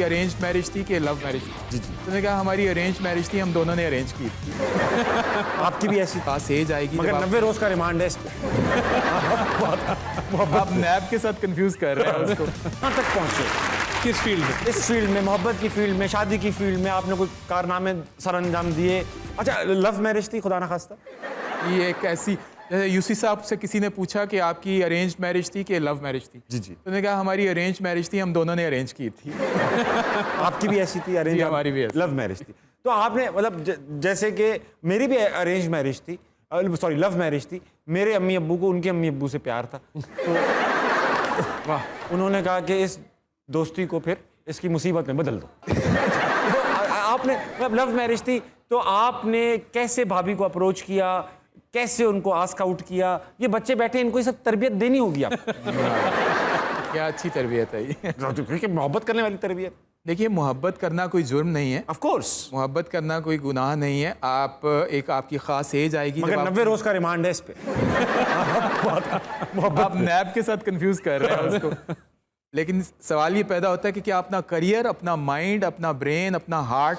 Arrange marriage थी कि love marriage थी? जी जी। तो मैंने कहा हमारी अरेंज मैरिज थी, हम दोनों ने अरेंज की थी। आपकी भी ऐसी? पास एज आएगी मगर जब 90 रोज का रिमांड है इस पे। आप नैब के साथ कंफ्यूज कर रहे हैं उसको। कहाँ तक पहुँचे किस फील्ड में? इस फील्ड में, मोहब्बत की फील्ड में, शादी की फील्ड में आपने कोई कारनामे सर अंजाम दिए? अच्छा, लव मैरिज थी खुदा ना खास्ता? ये एक ऐसी, जैसे यूसी साहब से किसी ने पूछा कि आपकी अरेंज मैरिज थी कि लव मैरिज थी? जी जी। तो मैंने कहा हमारी अरेंज मैरिज थी, हम दोनों ने अरेंज की थी। आपकी भी ऐसी थी अरेंज? जी, हमारी भी ऐसी। लव मैरिज थी। तो आपने मतलब जैसे कि मेरी भी अरेंज मैरिज थी, सॉरी लव मैरिज थी। मेरे अम्मी अब्बू को उनके अम्मी अब्बू से प्यार था, तो वाह, उन्होंने कहा कि इस दोस्ती को फिर इसकी मुसीबत में बदल दो। तो आपने मतलब लव मैरिज थी, तो आपने कैसे भाभी को अप्रोच किया, कैसे उनको आस्क आउट किया? ये बच्चे बैठे, इनको ये सब तरबियत देनी होगी आप। क्या अच्छी तरबियत है ये। क्योंकि मोहब्बत करने वाली तरबियत। देखिए, मोहब्बत करना कोई जुर्म नहीं है, ऑफ कोर्स मोहब्बत करना कोई गुनाह नहीं है। आप एक आपकी खास एज आएगी मगर जब 90 रोज का रिमांड है इस पे। आप नैब के साथ कंफ्यूज कर रहे हैं उसको। लेकिन सवाल ये पैदा होता है कि क्या अपना करियर, अपना माइंड, अपना ब्रेन, अपना हार्ट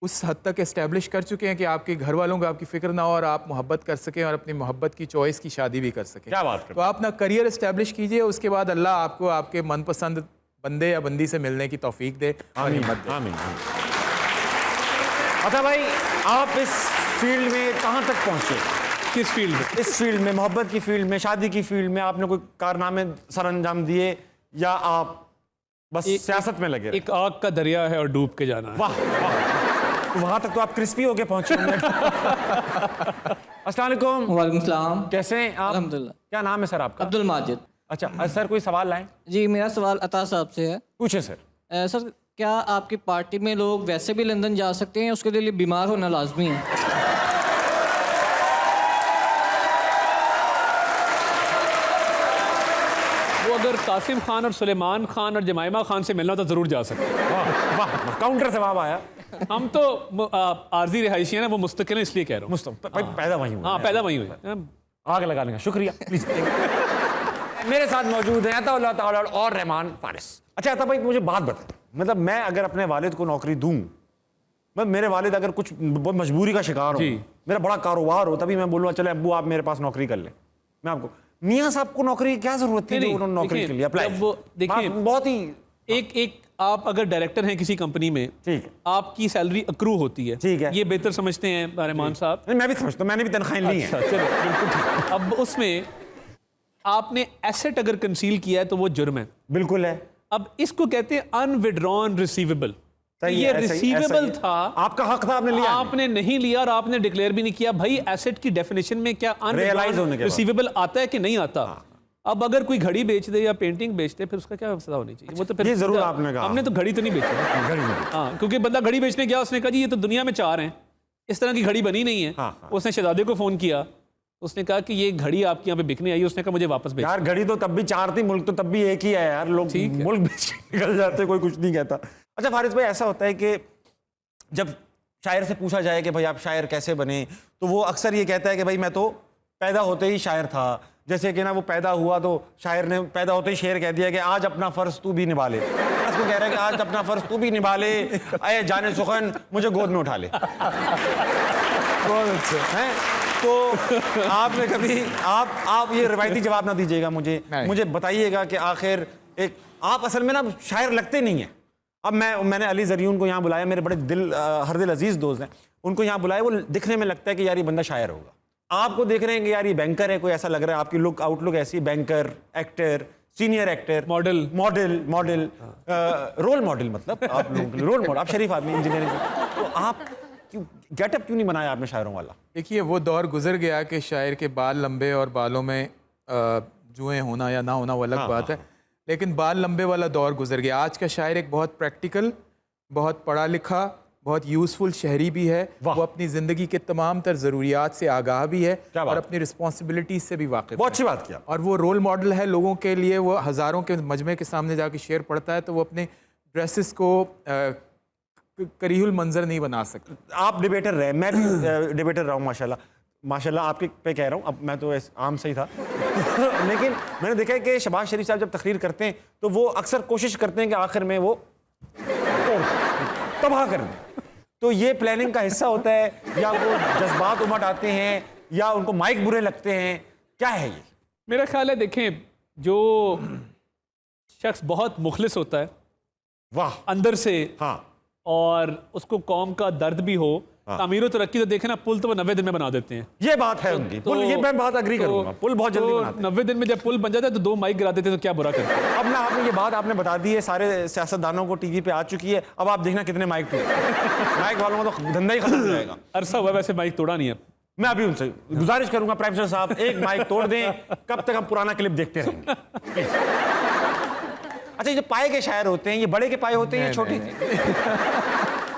उस हद तक एस्टेब्लिश कर चुके हैं कि आपके घर वालों को आपकी फिक्र ना हो और आप मोहब्बत कर सकें और अपनी मोहब्बत की चॉइस की शादी भी कर सकें? क्या बात करते हैं। तो आप अपना करियर एस्टेब्लिश कीजिए, उसके बाद अल्लाह आपको आपके मनपसंद बंदे या बंदी से मिलने की तौफीक दे और हिम्मत दे। आमीन। अच्छा भाई, आप इस फील्ड में कहाँ तक पहुँचे? किस फील्ड में? इस फील्ड में, मोहब्बत की फील्ड में, शादी की फील्ड में आपने कोई कारनामे सर अंजाम दिए या आप बस सियासत में लगे रहे? एक आग का दरिया है और डूब के जाना है। वाह वाह, तो वहां तक तो आप क्रिस्पी होके पहुंचे होंगे। अस्सलाम वालेकुम। वालेकुम सलाम। कैसे हैं आप? अल्हम्दुलिल्लाह। क्या नाम है सर आपका? अब्दुल माजिद। अच्छा सर, कोई सवाल लाएं? जी, मेरा सवाल अता साहब से है। पूछे सर। सर, क्या आपकी पार्टी में लोग वैसे भी लंदन जा सकते हैं, उसके लिए बीमार होना लाजमी है? वो अगर कासिम खान और सुलेमान खान और जमाइमा खान से मिलना तो जरूर जा सकते हैं। वाह वाह, काउंटर जवाब आया। हम तो आर्जी रिहायशी है ना, वो मुस्तकिल है, इसलिए कह रहा हूँ। भाई पैदा वहीं हुआ। हाँ, पैदा वहीं हुई। आग लगाने का शुक्रिया। प्लीज मेरे साथ मौजूद हैं अताउल्लाह ताला और रहमान फारिस। अच्छा अता भाई, मुझे बात बता, मतलब मैं अगर अपने वालिद को नौकरी दूं, मैं मेरे वालिद अगर कुछ बहुत मजबूरी का शिकार हो, मेरा बड़ा कारोबार हो, तभी मैं बोलूँगा चलो अब्बू आप मेरे पास नौकरी कर ले। मैं आपको, मियाँ साहब को नौकरी की क्या जरूरत थी जो उन्होंने नौकरी के लिए अप्लाई? देखिए, बहुत ही एक आप अगर डायरेक्टर हैं किसी कंपनी में, ठीक है, आपकी सैलरी अक्रू होती है। ठीक है, ये बेहतर समझते हैं रहमान साहब। मैं भी समझता हूँ, मैंने भी तनख्वाहें ली हैं। चलो बिल्कुल ठीक। अब उसमें आपने एसेट अगर कंसील किया है तो वो जुर्म है। बिल्कुल है। अब इसको कहते हैं अनविड्रॉन रिसीवेबल। ये रिसीवेबल था, आपका हक था, आपने लिया, आपने नहीं लिया और आपने डिक्लेयर भी नहीं किया। भाई एसेट की डेफिनेशन में क्या अनविड्रॉन रिसीवेबल आता है कि नहीं आता? अब अगर कोई घड़ी बेच दे या पेंटिंग बेच दे, फिर उसका क्या सजा होनी चाहिए? वो तो फिर ये जरूर आपने कहा। हमने तो घड़ी तो नहीं बेची। घड़ी नहीं। हाँ, क्योंकि बंदा घड़ी बेचने गया, उसने कहा जी ये तो दुनिया में 4 हैं, इस तरह की घड़ी बनी नहीं है। उसने शहजादे को फोन किया, उसने कहा कि ये घड़ी आपके यहाँ पे बिकने आई है। उसने कहा मुझे वापस भेज। यार घड़ी तो तब भी 4 थी, मुल्क तो तब भी एक ही है यार, लोग मुल्क बेच के निकल जाते, कोई कुछ नहीं कहता। अच्छा फारिस भाई, ऐसा होता है कि जब शायर से पूछा जाए कि भाई आप शायर कैसे बने, तो वो अक्सर ये कहता है कि भाई मैं तो पैदा होते ही शायर था। जैसे कि ना वो पैदा हुआ तो शायर ने पैदा होते ही शेर कह दिया कि आज अपना फर्ज तू भी निभा ले। उसको कह रहा है कि आज अपना फर्ज तू भी निभा ले, अये जाने सुखन मुझे गोद में उठा ले। बहुत अच्छा है। तो आपने कभी आप ये रिवायती जवाब ना दीजिएगा मुझे बताइएगा कि आखिर एक आप असल में ना शायर लगते नहीं हैं। अब मैंने अली ज़रियून को यहाँ बुलाया, मेरे बड़े हर दिल अजीज़ दोस्त हैं, उनको यहाँ बुलाया। वो दिखने में लगता है कि यार ये बंदा शायर होगा। आपको देख रहे हैं कि यार ये बैंकर है, कोई ऐसा लग रहा है, आपकी आउटलुक ऐसी, banker, actor, senior actor, model, role model, मतलब आप लोग रोल मॉडल, आप शरीफ आदमी, इंजीनियरिंग। तो आप गेटअप क्यों नहीं बनाया आपने शायरों वाला? देखिए, वो दौर गुजर गया कि शायर के बाल लंबे और बालों में जुएं होना या ना होना वो अलग बात है, लेकिन बाल लंबे वाला दौर गुजर गया। आज का शायर एक बहुत प्रैक्टिकल, बहुत पढ़ा लिखा, बहुत यूज़फुल शहरी भी है। वो अपनी ज़िंदगी के तमाम तर ज़रूरियात से आगाह भी है और अपनी रिस्पॉन्सिबिलिटीज़ से भी वाकिफ़। बहुत अच्छी बात किया। और वो रोल मॉडल है लोगों के लिए। वो हज़ारों के मजमे के सामने जाके शेर पढ़ता है तो वो अपने ड्रेसेस को करीहुल मंजर नहीं बना सकते। आप डिबेटर रहे, मैं भी डिबेटर रहा हूँ माशाल्लाह आपके पे कह रहा हूँ, अब मैं तो आम सही था। लेकिन मैंने देखा है कि शहबाज शरीफ साहब जब तकरीर करते हैं तो वो अक्सर कोशिश करते हैं कि आखिर में वो तबाह कर दें। तो ये प्लानिंग का हिस्सा होता है, या वो जज्बात उमड़ आते हैं, या उनको माइक बुरे लगते हैं, क्या है ये? मेरा ख्याल है, देखें, जो शख्स बहुत मुखलिस होता है वाह, अंदर से, हाँ, और उसको कौम का दर्द भी हो, अमीर और तरक्की, तो देखे ना, पुल तो वो 90 दिन में बना देते हैं। ये बात है उनकी। पुल, ये मैं बात अग्री करूंगा, पुल बहुत जल्दी बनाते हैं। 90 दिन में जब पुल बन जाता है तो 2 माइक गिरा देते हैं, तो क्या बुरा करते हैं। अब ना आपने ये बात आपने बता दी है, सारे सियासतदानों को टीवी पे आ चुकी है, अब आप देखना कितने माइक टूटे। माइक वालों का तो धंधा ही खत्म हो जाएगा। अरसा हुआ वैसे माइक तोड़ा नहीं है। मैं अभी उनसे गुजारिश करूंगा, प्राइम मिनिस्टर साहब, एक माइक तोड़ दें, कब तक हम पुराना क्लिप देखते रहेंगे। अच्छा, ये जो पाए के शायर होते हैं, ये बड़े के पाए होते हैं या छोटे?